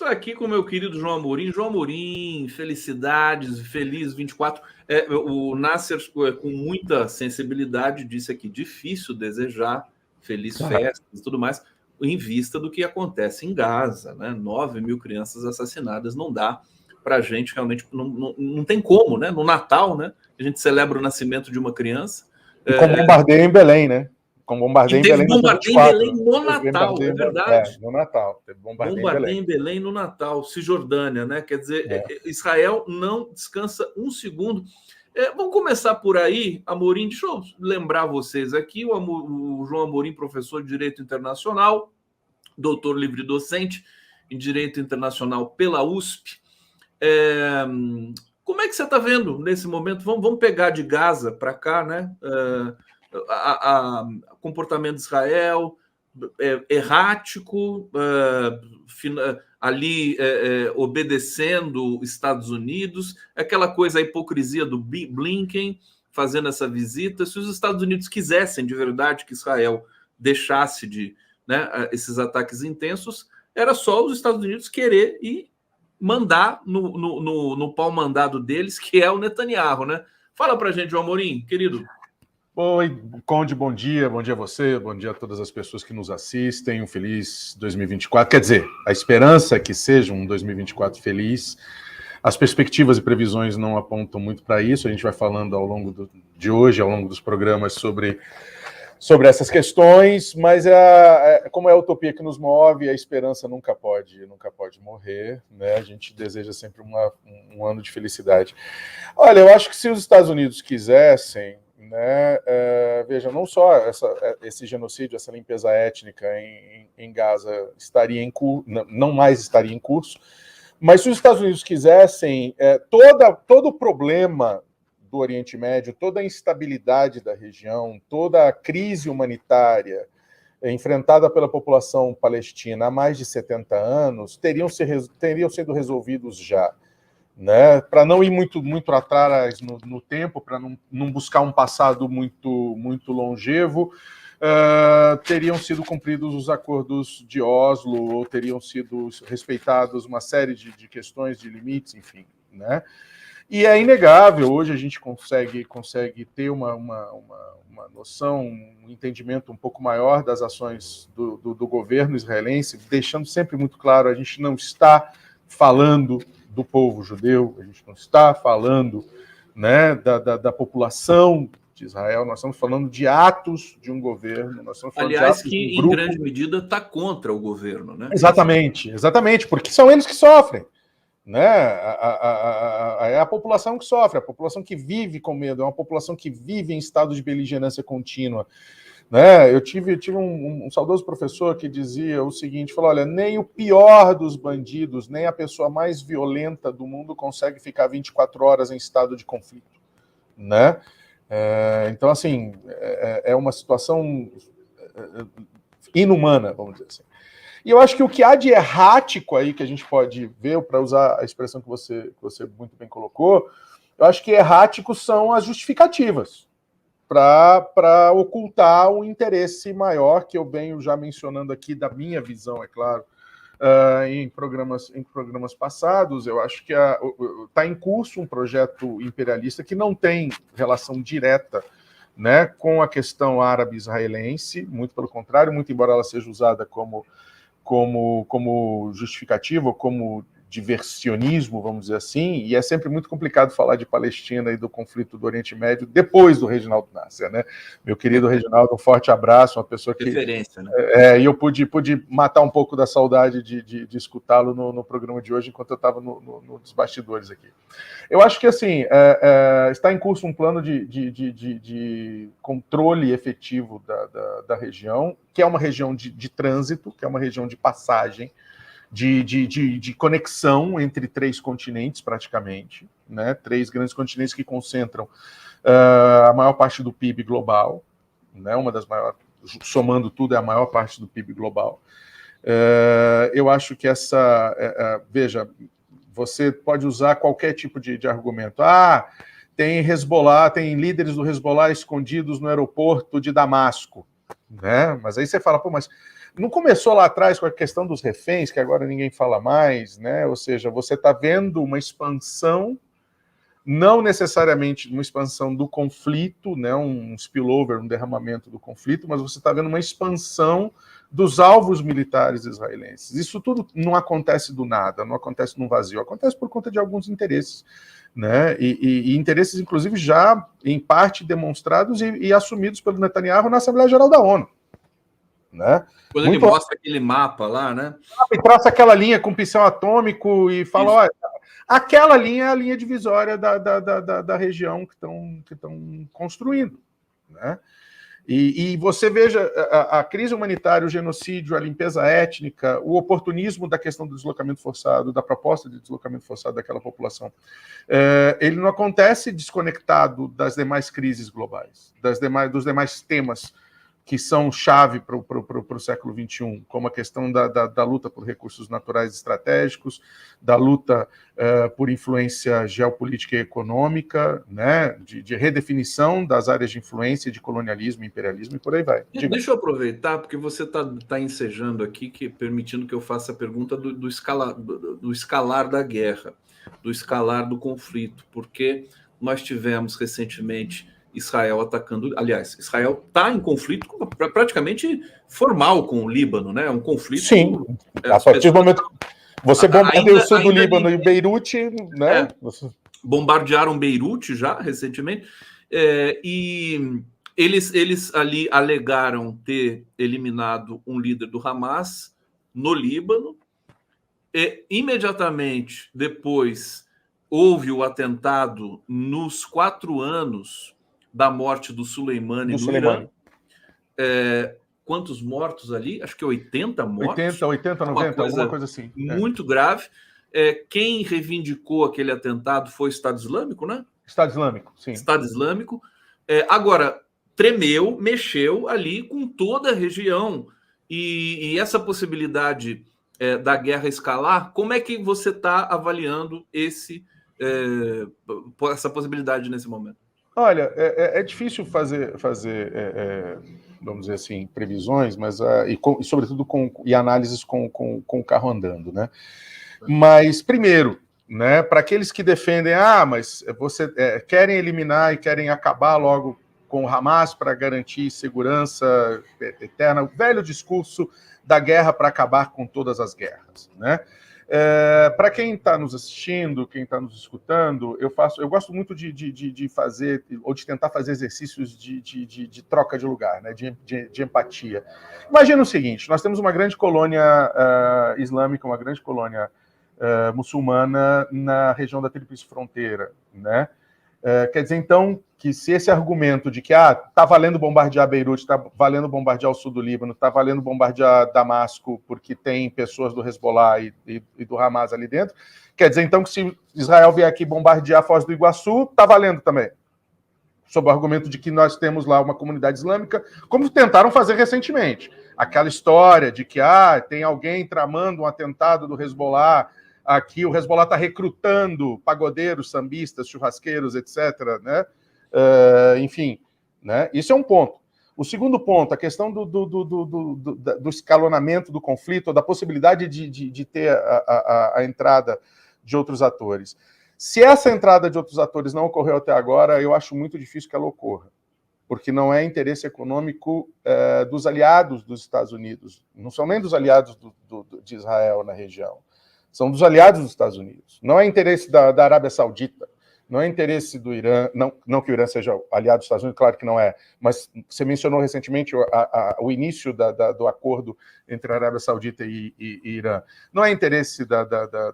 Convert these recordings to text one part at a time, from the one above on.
Estou aqui com o meu querido João Amorim. João Amorim, felicidades, feliz 24. O Nasser, com muita sensibilidade, disse aqui: difícil desejar feliz festas e tudo mais, em vista do que acontece em Gaza, né? 9.000 crianças assassinadas, não dá para a gente realmente, não tem como, né? No Natal, né? A gente celebra o nascimento de uma criança. E com bombardeio em Belém, né? Com bombardeio em Belém no Bombardeio em Belém no Natal, é verdade. No Natal. Teve Bombardeio em Belém no Natal, Cisjordânia, né? Quer dizer, Israel não descansa um segundo. Vamos começar por aí, Amorim. Deixa eu lembrar vocês aqui: o João Amorim, professor de Direito Internacional, doutor livre docente em Direito Internacional pela USP. Como é que você está vendo nesse momento? Vamos pegar de Gaza para cá, né? O comportamento de Israel errático, ali obedecendo Estados Unidos, aquela coisa, a hipocrisia do Blinken fazendo essa visita. Se os Estados Unidos quisessem de verdade que Israel deixasse de, né, esses ataques intensos, era só os Estados Unidos querer e mandar no pau mandado deles, que é o Netanyahu, né? Fala pra gente, João Amorim, querido. Oi, Conde, bom dia a você, bom dia a todas as pessoas que nos assistem, um feliz 2024, quer dizer, a esperança é que seja um 2024 feliz, as perspectivas e previsões não apontam muito para isso, a gente vai falando ao longo de hoje, ao longo dos programas sobre essas questões, mas como é a utopia que nos move, a esperança nunca pode morrer, né? A gente deseja sempre um ano de felicidade. Olha, eu acho que se os Estados Unidos quisessem, né, veja, não só esse genocídio, essa limpeza étnica em Gaza estaria não mais estaria em curso, mas se os Estados Unidos quisessem, todo o problema do Oriente Médio, toda a instabilidade da região, toda a crise humanitária enfrentada pela população palestina há mais de 70 anos, teriam sido resolvidos já. Né? Para não ir muito atrás no tempo, para não buscar um passado muito longevo, teriam sido cumpridos os acordos de Oslo, ou teriam sido respeitados uma série de questões, de limites, enfim. Né? E é inegável, hoje a gente consegue ter uma noção, um entendimento um pouco maior das ações do governo israelense, deixando sempre muito claro, a gente não está falando do povo judeu, a gente não está falando, né, da população de Israel, nós estamos falando de atos de um governo, nós estamos falando aliás, de atos que em grande medida está contra o governo, né? Exatamente, porque são eles que sofrem. Né? É a população que sofre, a população que vive com medo, é uma população que vive em estado de beligerância contínua. Né? Eu tive um saudoso professor que dizia o seguinte, falou, olha, nem o pior dos bandidos, nem a pessoa mais violenta do mundo consegue ficar 24 horas em estado de conflito. Né? Então, assim, é uma situação inumana, vamos dizer assim. E eu acho que o que há de errático aí, que a gente pode ver, para usar a expressão que você muito bem colocou, eu acho que erráticos são as justificativas para ocultar um interesse maior, que eu venho já mencionando aqui da minha visão, é claro, em programas passados. Eu acho que está em curso um projeto imperialista que não tem relação direta, né, com a questão árabe-israelense, muito pelo contrário, muito embora ela seja usada como justificativa, como diversionismo, vamos dizer assim, e é sempre muito complicado falar de Palestina e do conflito do Oriente Médio depois do Reginaldo Nasser, né? Meu querido Reginaldo, um forte abraço, uma pessoa que... Referência, né? E eu pude matar um pouco da saudade de escutá-lo no programa de hoje, enquanto eu estava nos bastidores aqui. Eu acho que, assim, está em curso um plano de controle efetivo da região, que é uma região de trânsito, que é uma região de passagem, de conexão entre 3 continentes, praticamente, né? 3 grandes continentes que concentram a maior parte do PIB global, né? Uma das maiores, somando tudo, é a maior parte do PIB global. Eu acho que veja, você pode usar qualquer tipo de argumento. Tem Hezbollah, tem líderes do Hezbollah escondidos no aeroporto de Damasco, né? Mas aí você fala, pô, mas Não começou lá atrás com a questão dos reféns, que agora ninguém fala mais, né? Ou seja, você está vendo uma expansão, não necessariamente uma expansão do conflito, né? Um spillover, um derramamento do conflito, mas você está vendo uma expansão dos alvos militares israelenses. Isso tudo não acontece do nada, não acontece num vazio, acontece por conta de alguns interesses, né? E interesses, inclusive, já em parte demonstrados e assumidos pelo Netanyahu na Assembleia Geral da ONU. Né? Quando ele mostra aquele mapa lá, né? E traça aquela linha com pincel atômico e fala, olha, aquela linha é a linha divisória da região que estão construindo. Né? E você veja a crise humanitária, o genocídio, a limpeza étnica, o oportunismo da questão do deslocamento forçado, da proposta de deslocamento forçado daquela população. Ele não acontece desconectado das demais crises globais, dos demais temas que são chave para o século XXI, como a questão da luta por recursos naturais estratégicos, da luta por influência geopolítica e econômica, né, de redefinição das áreas de influência, de colonialismo, imperialismo e por aí vai. Diga. Deixa eu aproveitar, porque você está ensejando aqui, permitindo que eu faça a pergunta do escalar da guerra, do escalar do conflito, porque nós tivemos recentemente Israel atacando... Aliás, Israel está em conflito praticamente formal com o Líbano, né? É um conflito... Sim, a partir do momento... Você bombardeia o sul do Líbano e Beirute, né? Bombardearam Beirute já, recentemente, e eles ali alegaram ter eliminado um líder do Hamas no Líbano, e imediatamente depois houve o atentado nos 4 anos da morte do Soleimani no Irã. Quantos mortos ali? Acho que 80 mortos. 80, 90, alguma coisa assim. Muito grave. Quem reivindicou aquele atentado foi o Estado Islâmico, né? Estado Islâmico, sim. Estado Islâmico. Agora, tremeu, mexeu ali com toda a região. E essa possibilidade da guerra escalar, como é que você está avaliando essa possibilidade nesse momento? Olha, é difícil fazer vamos dizer assim, previsões, mas e sobretudo e análises com o carro andando, né? Mas primeiro, né, para aqueles que defendem, mas querem eliminar e querem acabar logo com o Hamas para garantir segurança eterna, o velho discurso da guerra para acabar com todas as guerras, né? Para quem está nos assistindo, quem está nos escutando, eu gosto muito de fazer, ou de tentar fazer exercícios de troca de lugar, né? de empatia. Imagina o seguinte, nós temos uma grande colônia islâmica, uma grande colônia muçulmana na região da Tríplice Fronteira, né? Quer dizer, então, que se esse argumento de que tá valendo bombardear Beirute, tá valendo bombardear o sul do Líbano, tá valendo bombardear Damasco porque tem pessoas do Hezbollah e do Hamas ali dentro, quer dizer, então, que se Israel vier aqui bombardear a Foz do Iguaçu, tá valendo também. Sob o argumento de que nós temos lá uma comunidade islâmica, como tentaram fazer recentemente. Aquela história de que tem alguém tramando um atentado do Hezbollah. Aqui o Hezbollah está recrutando pagodeiros, sambistas, churrasqueiros, etc. Né? Enfim, né? Isso é um ponto. O segundo ponto, a questão do escalonamento do conflito, ou da possibilidade de ter a entrada de outros atores. Se essa entrada de outros atores não ocorreu até agora, eu acho muito difícil que ela ocorra, porque não é interesse econômico dos aliados dos Estados Unidos, não são nem dos aliados de Israel na região. São dos aliados dos Estados Unidos. Não é interesse da Arábia Saudita, não é interesse do Irã, não que o Irã seja aliado dos Estados Unidos, claro que não é, mas você mencionou recentemente o início do acordo entre a Arábia Saudita e Irã. Não é interesse da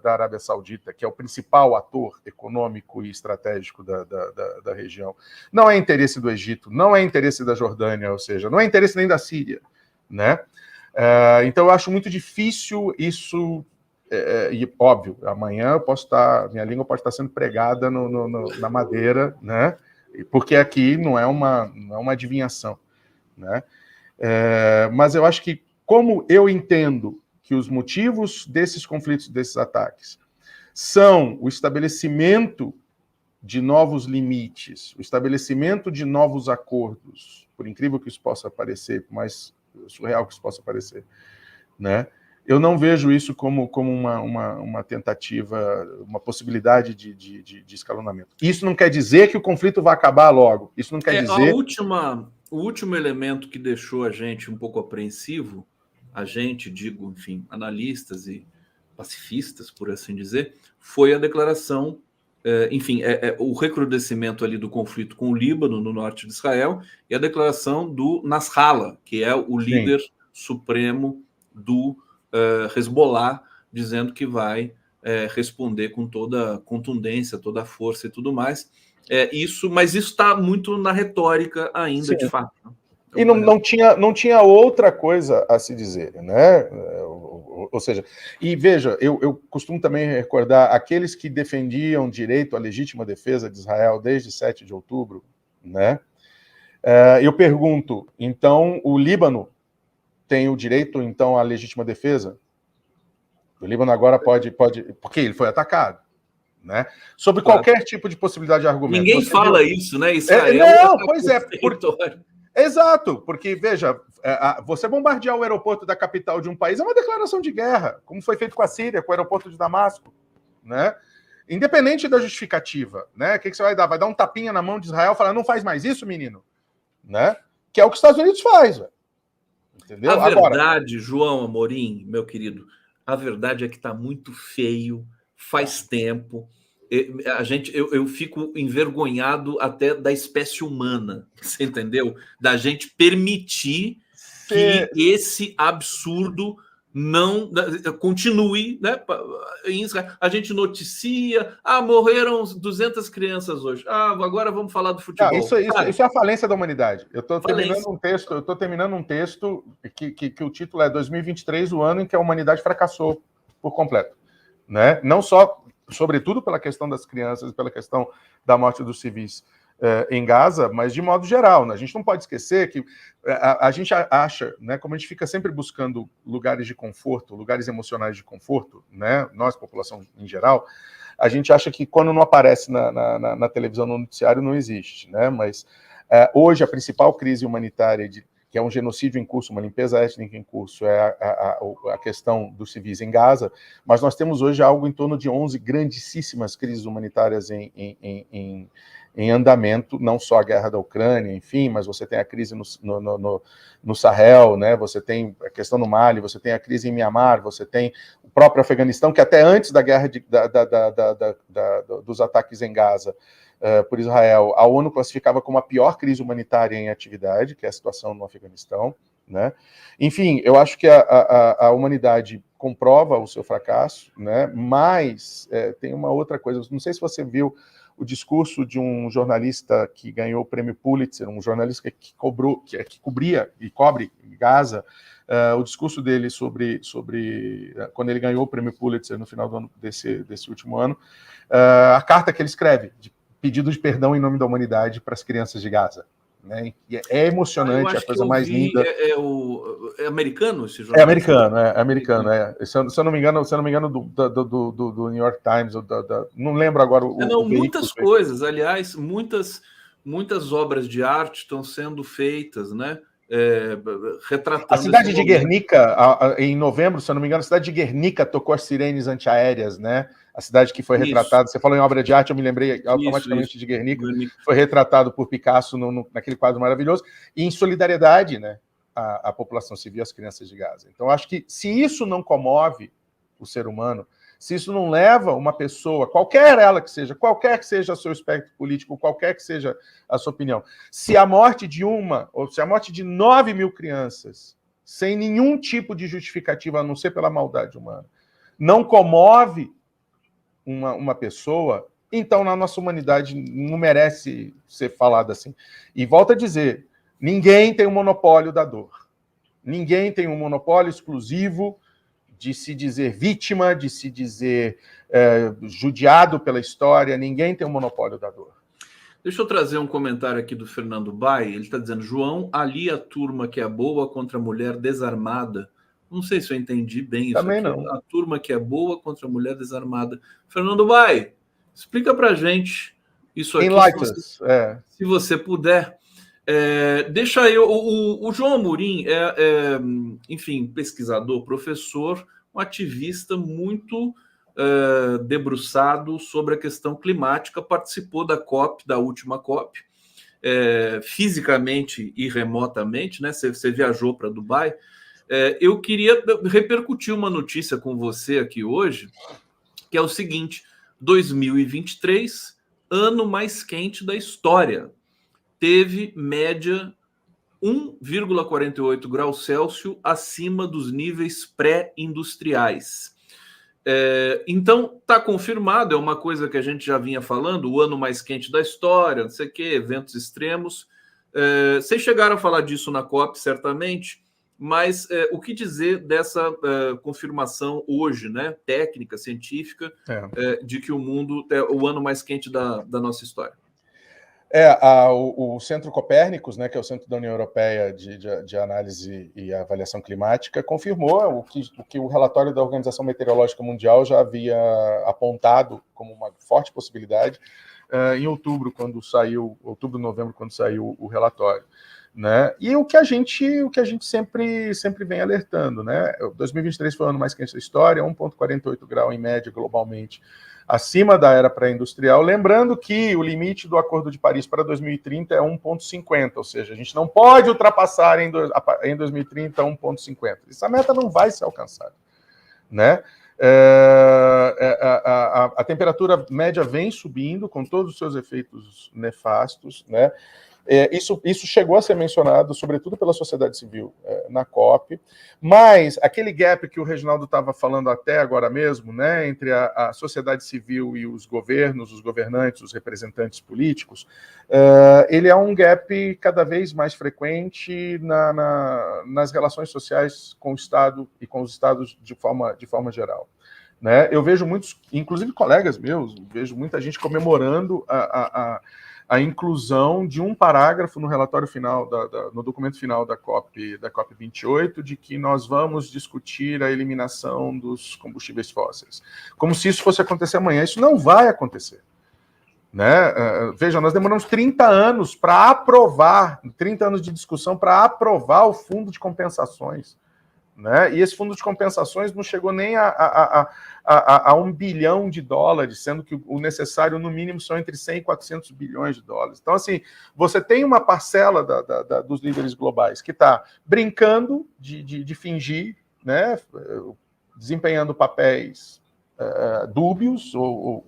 Arábia Saudita, que é o principal ator econômico e estratégico da região. Não é interesse do Egito, não é interesse da Jordânia, ou seja, não é interesse nem da Síria, né? Então eu acho muito difícil isso. E óbvio, amanhã minha língua pode estar sendo pregada na madeira, né? Porque aqui não é uma adivinhação, né? Mas eu acho que, como eu entendo que os motivos desses conflitos, desses ataques, são o estabelecimento de novos limites, o estabelecimento de novos acordos, por incrível que isso possa parecer, por mais surreal que isso possa parecer, né? Eu não vejo isso como uma tentativa, uma possibilidade de escalonamento. Isso não quer dizer que o conflito vai acabar logo. Isso não quer dizer... O último elemento que deixou a gente um pouco apreensivo, a gente, digo, enfim, analistas e pacifistas, por assim dizer, foi a declaração, enfim, o recrudescimento ali do conflito com o Líbano, no norte de Israel, e a declaração do Nasrallah, que é o líder supremo do Hezbollah, dizendo que vai responder com toda a contundência, toda a força e tudo mais. Mas isso está muito na retórica ainda, de fato. E não tinha outra coisa a se dizer, né? Ou seja, e veja, eu costumo também recordar aqueles que defendiam direito à legítima defesa de Israel desde 7 de outubro, né? Eu pergunto, então o Líbano tem o direito, então, à legítima defesa? O Líbano agora pode porque ele foi atacado, né? Sobre qualquer tipo de possibilidade de argumento. Ninguém fala isso, né? Israel não, pois é. Exato, porque, veja, você bombardear o aeroporto da capital de um país é uma declaração de guerra, como foi feito com a Síria, com o aeroporto de Damasco, né? Independente da justificativa, né? O que você vai dar? Vai dar um tapinha na mão de Israel e falar, não faz mais isso, menino? Né? Que é o que os Estados Unidos faz, velho. Entendeu? A verdade, João Amorim, meu querido, a verdade é que está muito feio, faz tempo. Eu fico envergonhado até da espécie humana, você entendeu? Da gente permitir que esse absurdo não continue, né? Em Israel. A gente noticia, morreram 200 crianças hoje. Agora vamos falar do futebol. Isso é a falência da humanidade. Eu estou terminando um texto que o título é 2023, o ano em que a humanidade fracassou por completo, né? Não só, sobretudo pela questão das crianças, pela questão da morte dos civis em Gaza, mas de modo geral, né? A gente não pode esquecer que a gente acha, né, como a gente fica sempre buscando lugares de conforto, lugares emocionais de conforto, né, nós, população em geral, a gente acha que quando não aparece na televisão, no noticiário, não existe, né? Mas hoje a principal crise humanitária, que é um genocídio em curso, uma limpeza étnica em curso, é a questão dos civis em Gaza, mas nós temos hoje algo em torno de 11 grandíssimas crises humanitárias em andamento, não só a guerra da Ucrânia, enfim, mas você tem a crise no Sahel, né? Você tem a questão no Mali, você tem a crise em Mianmar, você tem o próprio Afeganistão, que até antes da guerra dos ataques em Gaza por Israel, a ONU classificava como a pior crise humanitária em atividade, que é a situação no Afeganistão, né? Enfim, eu acho que a humanidade comprova o seu fracasso, né? Mas tem uma outra coisa, não sei se você viu o discurso de um jornalista que ganhou o prêmio Pulitzer, um jornalista que cobria e cobre Gaza, o discurso dele sobre quando ele ganhou o prêmio Pulitzer no final do ano, desse último ano, a carta que ele escreve, de pedido de perdão em nome da humanidade para as crianças de Gaza. Né? E é emocionante, a coisa mais linda. É americano esse jornal? É americano. Se eu não me engano, do New York Times, não lembro agora muitas coisas, aliás, muitas obras de arte estão sendo feitas, né? Retratando a cidade de Guernica, em novembro, se eu não me engano, a cidade de Guernica tocou as sirenes antiaéreas, né? A cidade que foi retratada, você falou em obra de arte, eu me lembrei automaticamente de Guernica, foi retratado por Picasso naquele quadro maravilhoso, e em solidariedade, né, à população civil, às crianças de Gaza. Então, acho que se isso não comove o ser humano, se isso não leva uma pessoa, qualquer que seja o seu espectro político, qualquer que seja a sua opinião, se a morte de 9 mil crianças, sem nenhum tipo de justificativa, a não ser pela maldade humana, não comove uma pessoa, então na nossa humanidade não merece ser falada assim. E volto a dizer, ninguém tem um monopólio da dor. Ninguém tem um monopólio exclusivo de se dizer vítima, de se dizer judiado pela história. Ninguém tem um monopólio da dor. Deixa eu trazer um comentário aqui do Fernando Bai. Ele está dizendo, João, ali a turma que é boa contra a mulher desarmada. Não sei se eu entendi bem isso. Também aqui. não. A turma que é boa contra a mulher desarmada. Fernando Bai, explica pra gente isso aqui, se você puder. Deixa eu. O João Amorim enfim, pesquisador, professor, um ativista muito debruçado sobre a questão climática, participou da última COP, fisicamente e remotamente, né? Você viajou para Dubai. Eu queria repercutir uma notícia com você aqui hoje, que é o seguinte: 2023, ano mais quente da história. Teve média 1,48 graus Celsius acima dos níveis pré-industriais. Então, está confirmado, é uma coisa que a gente já vinha falando, o ano mais quente da história, não sei o quê, eventos extremos. Vocês chegaram a falar disso na COP, certamente, mas o que dizer dessa confirmação hoje, né, técnica, científica, de que o mundo é o ano mais quente da nossa história? O Centro Copérnicos, né, que é o Centro da União Europeia de Análise e Avaliação Climática, confirmou o que o relatório da Organização Meteorológica Mundial já havia apontado como uma forte possibilidade em outubro, novembro, quando saiu o relatório. Né? E o que a gente sempre vem alertando, né? 2023 foi o ano mais quente da história, 1,48 grau em média globalmente, acima da era pré-industrial, lembrando que o limite do Acordo de Paris para 2030 é 1,50, ou seja, a gente não pode ultrapassar em 2030 1,50. Essa meta não vai ser alcançada, né? A temperatura média vem subindo com todos os seus efeitos nefastos, né? Isso chegou a ser mencionado, sobretudo pela sociedade civil, na COP, mas aquele gap que o Reginaldo estava falando até agora mesmo, né, entre a sociedade civil e os governos, os governantes, os representantes políticos, ele é um gap cada vez mais frequente nas relações sociais com o Estado e com os Estados de forma geral. Né? Eu vejo muitos, inclusive colegas meus, vejo muita gente comemorando a inclusão de um parágrafo no relatório final, no documento final da COP28, de que nós vamos discutir a eliminação dos combustíveis fósseis. Como se isso fosse acontecer amanhã. Isso não vai acontecer. Né? Veja, nós demoramos 30 anos para aprovar, 30 anos de discussão para aprovar o fundo de compensações. Né? E esse fundo de compensações não chegou nem a $1 bilhão, sendo que o necessário, no mínimo, são entre 100 e 400 bilhões de dólares. Então, assim, você tem uma parcela dos líderes globais que está brincando de fingir, né? Desempenhando papéis dúbios ou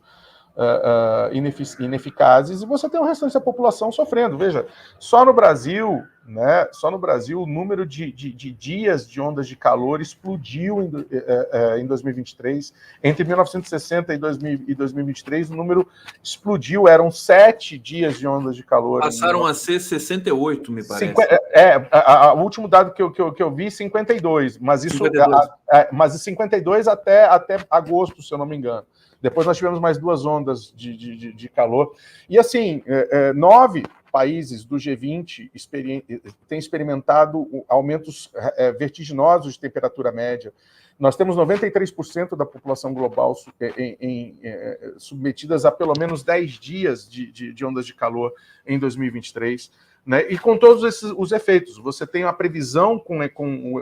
ineficazes, e você tem o restante da população sofrendo. Veja, só no Brasil, né, o número de dias de ondas de calor explodiu em 2023. Entre 1960 e 2023, o número explodiu. Eram 7 dias de ondas de calor. Passaram a ser 68, me parece. O último dado que eu vi, 52. Mas isso, 52 até agosto, se eu não me engano. Depois nós tivemos mais 2 ondas de calor. E, assim, 9 países do G20 têm experimentado aumentos vertiginosos de temperatura média. Nós temos 93% da população global submetidas a pelo menos 10 dias de ondas de calor em 2023. Né? E com todos os efeitos, você tem uma previsão com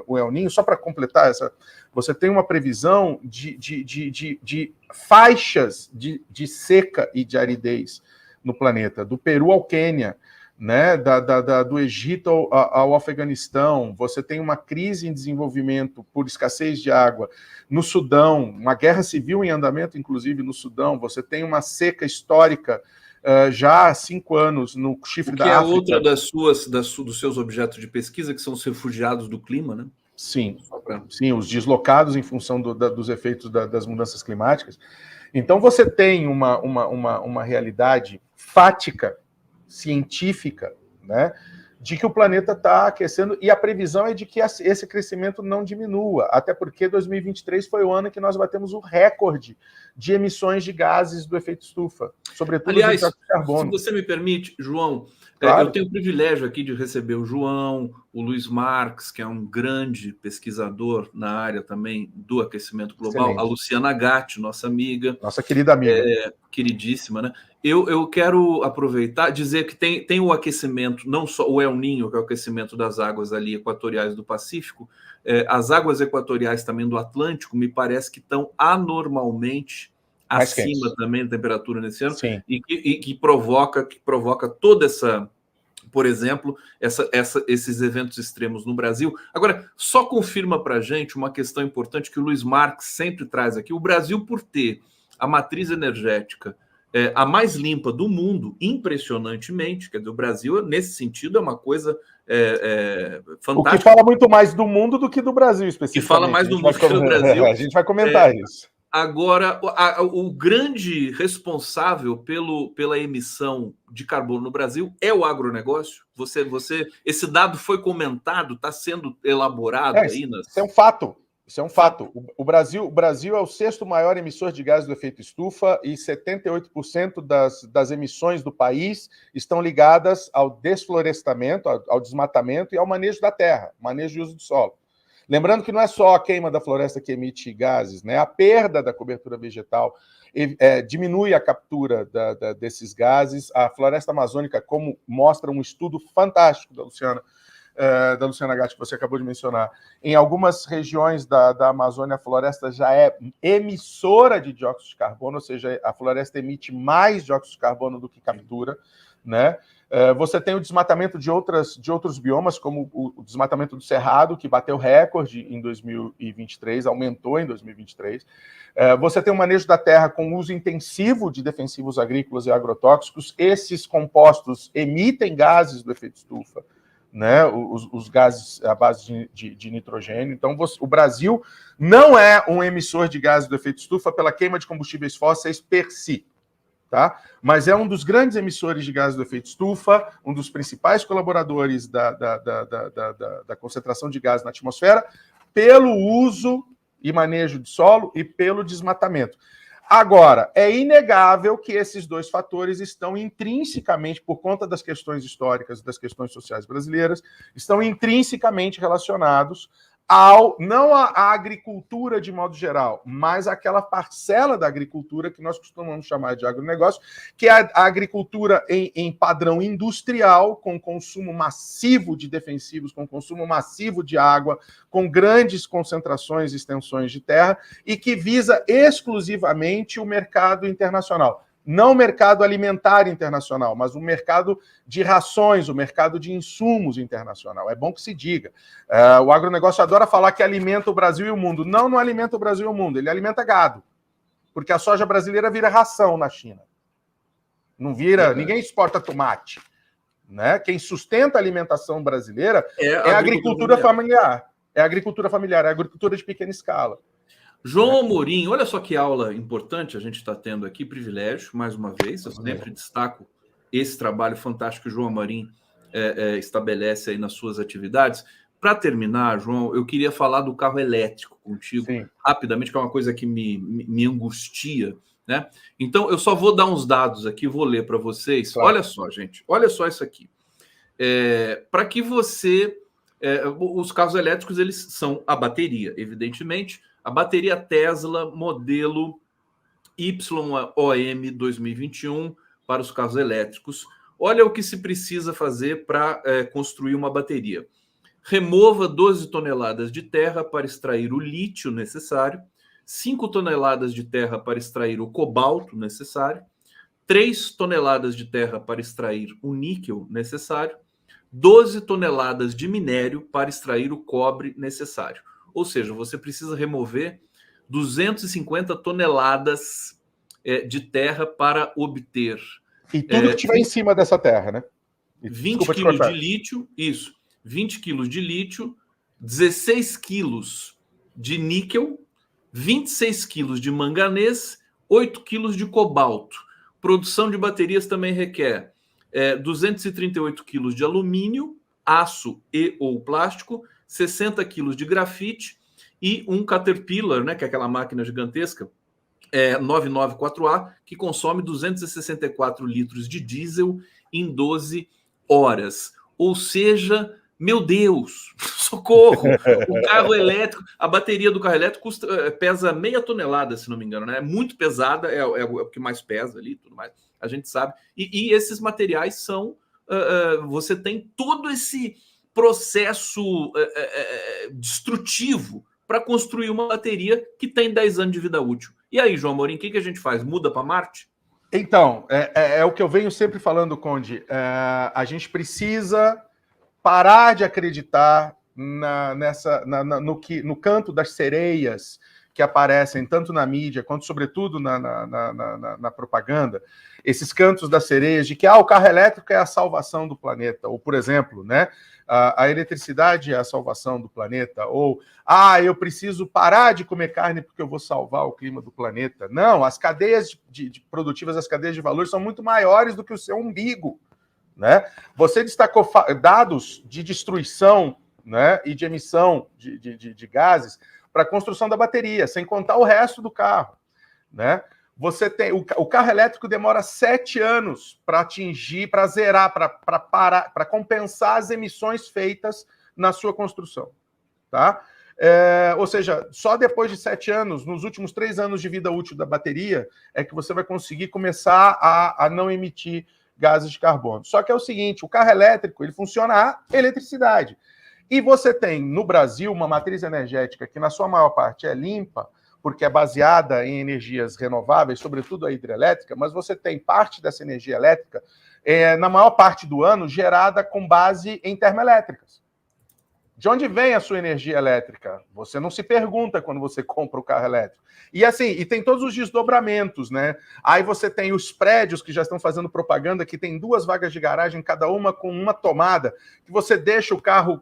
o El Niño, só para completar você tem uma previsão de faixas de seca e de aridez no planeta, do Peru ao Quênia, né? Do Egito ao Afeganistão. Você tem uma crise em desenvolvimento por escassez de água no Sudão, uma guerra civil em andamento, inclusive, no Sudão. Você tem uma seca histórica já há 5 anos no chifre da África. Que é outra dos seus objetos de pesquisa, que são os refugiados do clima, né? Sim, os deslocados em função dos efeitos das mudanças climáticas. Então, você tem uma realidade fática, científica, né, de que o planeta está aquecendo, e a previsão é de que esse crescimento não diminua, até porque 2023 foi o ano que nós batemos o recorde de emissões de gases do efeito estufa, sobretudo aliás, de dióxido de carbono. Se você me permite, João, claro. Eu tenho o privilégio aqui de receber o João, o Luiz Marques, que é um grande pesquisador na área também do aquecimento global, excelente. A Luciana Gatti, nossa amiga. Nossa querida amiga. Queridíssima, né? Eu quero aproveitar, dizer que tem o aquecimento, não só o El Niño, que é o aquecimento das águas ali equatoriais do Pacífico, as águas equatoriais também do Atlântico, me parece que estão anormalmente mais acima quente. Também da temperatura nesse ano, sim. E que provoca toda essa, por exemplo, esses eventos extremos no Brasil. Agora, só confirma para a gente uma questão importante que o Luiz Marques sempre traz aqui. O Brasil, por ter a matriz energética a mais limpa do mundo, impressionantemente, quer dizer, o Brasil, nesse sentido, é uma coisa fantástica. O que fala muito mais do mundo do que do Brasil, especificamente. Que fala mais do mundo que do Brasil. A gente vai comentar isso. Agora, o grande responsável pela emissão de carbono no Brasil é o agronegócio? Esse dado foi comentado, está sendo elaborado aí? Isso é um fato. Isso é um fato. O Brasil é o sexto maior emissor de gases do efeito estufa e 78% das emissões do país estão ligadas ao desflorestamento, ao desmatamento e ao manejo da terra, manejo e uso do solo. Lembrando que não é só a queima da floresta que emite gases, né? A perda da cobertura vegetal diminui a captura desses gases. A floresta amazônica, como mostra um estudo fantástico da Luciana Gatti, que você acabou de mencionar, em algumas regiões da Amazônia, a floresta já é emissora de dióxido de carbono, ou seja, a floresta emite mais dióxido de carbono do que captura, né? Você tem o desmatamento de outros biomas, como o desmatamento do Cerrado, que bateu recorde em 2023, aumentou em 2023. Você tem o manejo da terra com uso intensivo de defensivos agrícolas e agrotóxicos. Esses compostos emitem gases do efeito estufa, né? Os gases à base de nitrogênio. Então, o Brasil não é um emissor de gases do efeito estufa pela queima de combustíveis fósseis per si. Tá? Mas é um dos grandes emissores de gases do efeito estufa, um dos principais colaboradores da concentração de gases na atmosfera, pelo uso e manejo de solo e pelo desmatamento. Agora, é inegável que esses dois fatores estão intrinsecamente, por conta das questões históricas e das questões sociais brasileiras, estão intrinsecamente relacionados não à agricultura de modo geral, mas àquela parcela da agricultura que nós costumamos chamar de agronegócio, que é a agricultura em padrão industrial, com consumo massivo de defensivos, com consumo massivo de água, com grandes concentrações e extensões de terra, e que visa exclusivamente o mercado internacional. Não o mercado alimentar internacional, mas o mercado de rações, o mercado de insumos internacional. É bom que se diga. O agronegócio adora falar que alimenta o Brasil e o mundo. Não alimenta o Brasil e o mundo, ele alimenta gado. Porque a soja brasileira vira ração na China. Não vira, ninguém exporta tomate. Né? Quem sustenta a alimentação brasileira é a agricultura familiar. É a agricultura familiar, é a agricultura de pequena escala. João Amorim, olha só que aula importante a gente está tendo aqui, privilégio, mais uma vez, eu sempre destaco esse trabalho fantástico que o João Amorim estabelece aí nas suas atividades. Para terminar, João, eu queria falar do carro elétrico contigo, rapidamente, que é uma coisa que me angustia, né? Então, eu só vou dar uns dados aqui, vou ler para vocês. Claro. Olha só, gente, olha só isso aqui. Para que você... os carros elétricos, eles são a bateria, evidentemente. A bateria Tesla modelo YOM 2021 para os carros elétricos. Olha o que se precisa fazer para construir uma bateria. Remova 12 toneladas de terra para extrair o lítio necessário, 5 toneladas de terra para extrair o cobalto necessário, 3 toneladas de terra para extrair o níquel necessário, 12 toneladas de minério para extrair o cobre necessário. Ou seja, você precisa remover 250 toneladas de terra para obter... E tudo que tiver em cima dessa terra, né? 20 quilos de lítio, isso. 20 quilos de lítio, 16 quilos de níquel, 26 quilos de manganês, 8 quilos de cobalto. Produção de baterias também requer 238 quilos de alumínio, aço e ou plástico, 60 quilos de grafite e um Caterpillar, né, que é aquela máquina gigantesca, 994A, que consome 264 litros de diesel em 12 horas. Ou seja, Meu Deus, socorro! O carro elétrico, a bateria do carro elétrico pesa meia tonelada, se não me engano, né? É muito pesada, é o que mais pesa ali, tudo mais. A gente sabe. E esses materiais são, você tem todo esse processo destrutivo para construir uma bateria que tem 10 anos de vida útil. E aí, João Amorim, o que a gente faz? Muda para Marte? Então, é o que eu venho sempre falando, Conde. A gente precisa parar de acreditar no canto das sereias que aparecem tanto na mídia quanto, sobretudo, na propaganda. Esses cantos das sereias de que o carro elétrico é a salvação do planeta. Ou, por exemplo, né, a eletricidade é a salvação do planeta. Ou, eu preciso parar de comer carne porque eu vou salvar o clima do planeta. Não, as cadeias produtivas, as cadeias de valor são muito maiores do que o seu umbigo. Né? Você destacou dados de destruição, né, e de emissão de gases para a construção da bateria, sem contar o resto do carro. Né? Você tem o carro elétrico demora 7 anos para atingir, para zerar, para parar, para compensar as emissões feitas na sua construção. Tá? Ou seja, só depois de 7 anos, nos últimos 3 anos de vida útil da bateria, é que você vai conseguir começar a não emitir gases de carbono. Só que é o seguinte, o carro elétrico, ele funciona a eletricidade. E você tem, no Brasil, uma matriz energética que, na sua maior parte, é limpa, porque é baseada em energias renováveis, sobretudo a hidrelétrica, mas você tem parte dessa energia elétrica, na maior parte do ano, gerada com base em termoelétricas. De onde vem a sua energia elétrica? Você não se pergunta quando você compra o carro elétrico. E assim, e tem todos os desdobramentos, né? Aí você tem os prédios que já estão fazendo propaganda, que tem 2 vagas de garagem, cada uma com uma tomada, que você deixa o carro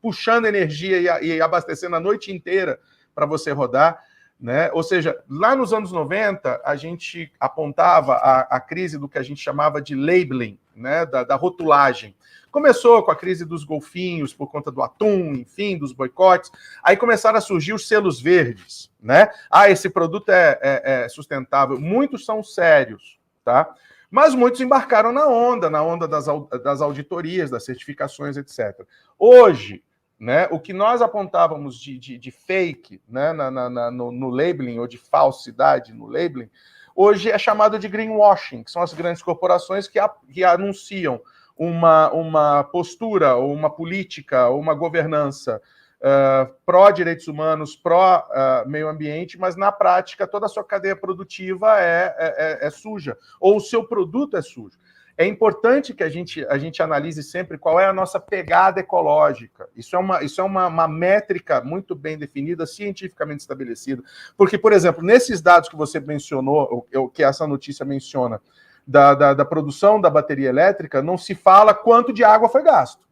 puxando energia e abastecendo a noite inteira para você rodar. Né? Ou seja, lá nos anos 90, a gente apontava a crise do que a gente chamava de labeling, né? da rotulagem. Começou com a crise dos golfinhos, por conta do atum, enfim, dos boicotes. Aí começaram a surgir os selos verdes. Né? Esse produto é sustentável. Muitos são sérios, tá? Mas muitos embarcaram na onda das auditorias, das certificações, etc. Hoje, né, o que nós apontávamos de fake, né, no labeling, ou de falsidade no labeling, hoje é chamado de greenwashing, que são as grandes corporações que anunciam uma postura, ou uma política, ou uma governança pró-direitos humanos, pró-meio ambiente, mas na prática toda a sua cadeia produtiva é suja, ou o seu produto é sujo. É importante que a gente analise sempre qual é a nossa pegada ecológica. Isso é uma métrica muito bem definida, cientificamente estabelecida. Porque, por exemplo, nesses dados que você mencionou, que essa notícia menciona, da produção da bateria elétrica, não se fala quanto de água foi gasto.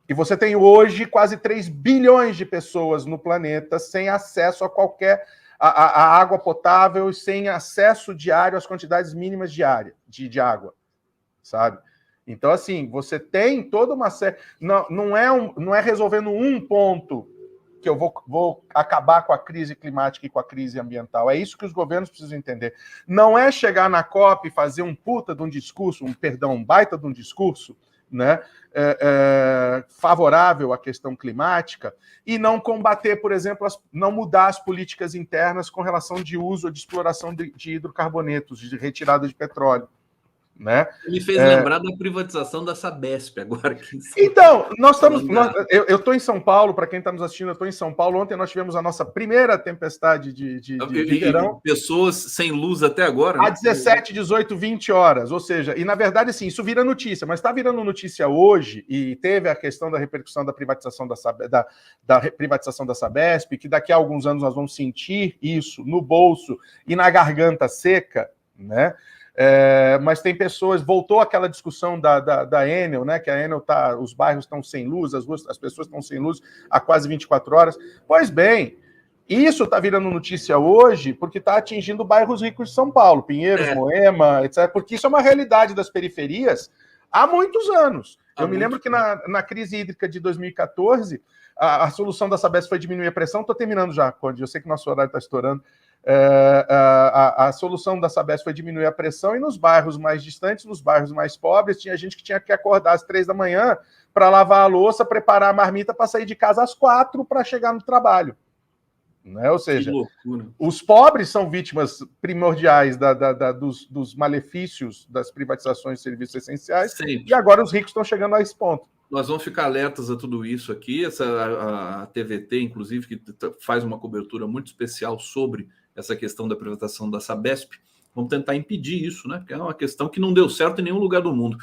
E você tem hoje quase 3 bilhões de pessoas no planeta sem acesso a qualquer a água potável e sem acesso diário às quantidades mínimas diárias de água, sabe? Então, assim, você tem toda uma série... Não é resolvendo um ponto que eu vou acabar com a crise climática e com a crise ambiental. É isso que os governos precisam entender. Não é chegar na COP e fazer um puta de um discurso, um baita de um discurso, né, favorável à questão climática e não combater, por exemplo, não mudar as políticas internas com relação de uso ou de exploração de hidrocarbonetos, de retirada de petróleo. Né? Me fez lembrar da privatização da Sabesp agora. Então, eu estou em São Paulo, para quem está nos assistindo, eu estou em São Paulo. Ontem nós tivemos a nossa primeira tempestade de verão. Pessoas sem luz até agora. Às 17, 18, 20 horas. Ou seja, e na verdade, assim, isso vira notícia, mas está virando notícia hoje, e teve a questão da repercussão da privatização da privatização da Sabesp, que daqui a alguns anos nós vamos sentir isso no bolso e na garganta seca, né? Mas tem pessoas, voltou aquela discussão da Enel, né? Que a Enel os bairros estão sem luz, as pessoas estão sem luz há quase 24 horas. Pois bem, isso está virando notícia hoje porque está atingindo bairros ricos de São Paulo, Pinheiros, Moema, etc. Porque isso é uma realidade das periferias há muitos anos. Eu me lembro que na crise hídrica de 2014, a solução da Sabesp foi diminuir a pressão. Estou terminando já, Conde, eu sei que nosso horário está estourando. A solução da Sabesp foi diminuir a pressão, e nos bairros mais distantes, nos bairros mais pobres, tinha gente que tinha que acordar às 3 da manhã para lavar a louça, preparar a marmita para sair de casa às 4 para chegar no trabalho. Né? Ou seja, os pobres são vítimas primordiais dos malefícios das privatizações de serviços essenciais. Sempre. E agora os ricos estão chegando a esse ponto. Nós vamos ficar alertas a tudo isso aqui. A TVT, inclusive, que faz uma cobertura muito especial sobre essa questão da privatização da Sabesp. Vamos tentar impedir isso, né? Porque é uma questão que não deu certo em nenhum lugar do mundo.